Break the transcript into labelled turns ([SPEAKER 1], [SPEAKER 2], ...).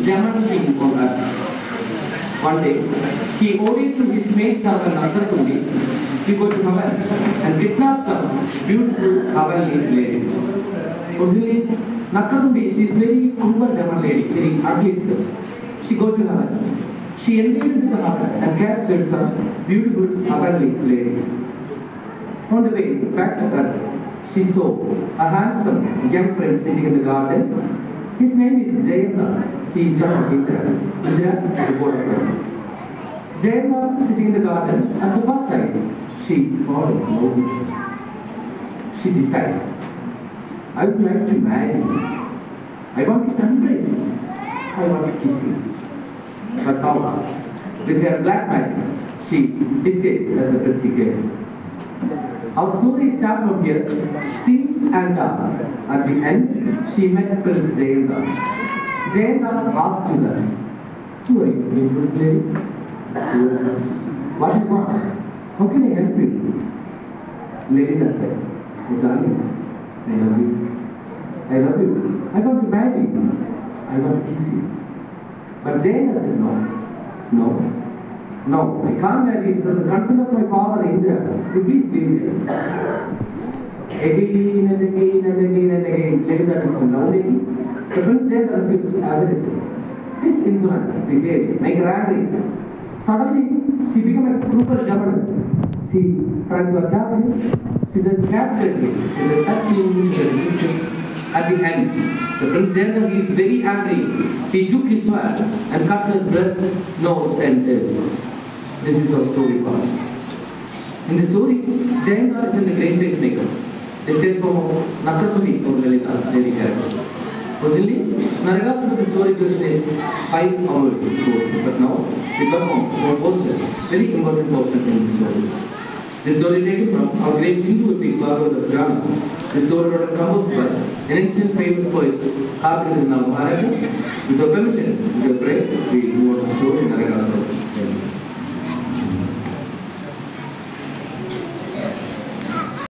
[SPEAKER 1] German king on earth. One day, he ordered to his maid servant Kathakali to go to heaven and kidnap some beautiful heavenly ladies. Originally, Kathakali, she is very cruel German lady, very ugly. She go to heaven. She entered into the heaven and captured some beautiful heavenly ladies. On the way back to earth, she saw a handsome young prince sitting in the garden. His name is Jayanta. He is son of Indra. Indra is the god of earth. Jayanta sitting in the garden, at the first sight, she falls in love with him. She decides, I would like to marry him. I want to embrace him. I want to kiss him. But how? With her black magic, she disguised as a pretty girl. Our story starts from here. Since and at the end, she met Prince Jayanta. Jayanta asked to her, who are you, beautiful lady? What do you want? How can I help you? Lady said, oh darling, I love you. I love you. I want to marry you. I want to kiss you. But Jayanta said, no, I can't marry you because the consent of my father Indra. You please leave me. Again and again and again and again, like that is now lady. The prince Jayanta refused everything. This insolent behavior make her angry. Suddenly, she became a cruel governess. She tried to attack him. She then captured him. She then touched him. She then kissed him. At the end, the prince Jayanta, he is very angry. He took his sword and cut her breast, nose and ears. This is how story goes. In the story, Jayanta is a great pacemaker. This is from Kathakali or Lalita, lady character. Originally, Naragas of the story duration is 5 hours story, but now we perform small portion, very important portion in the story. This story taken from our great Hindu epic Mahabharata and Ramayana. This story was composed by an ancient famous poet, Kathakali Mahabharata. With your permission, with your prayer, we move on to the story.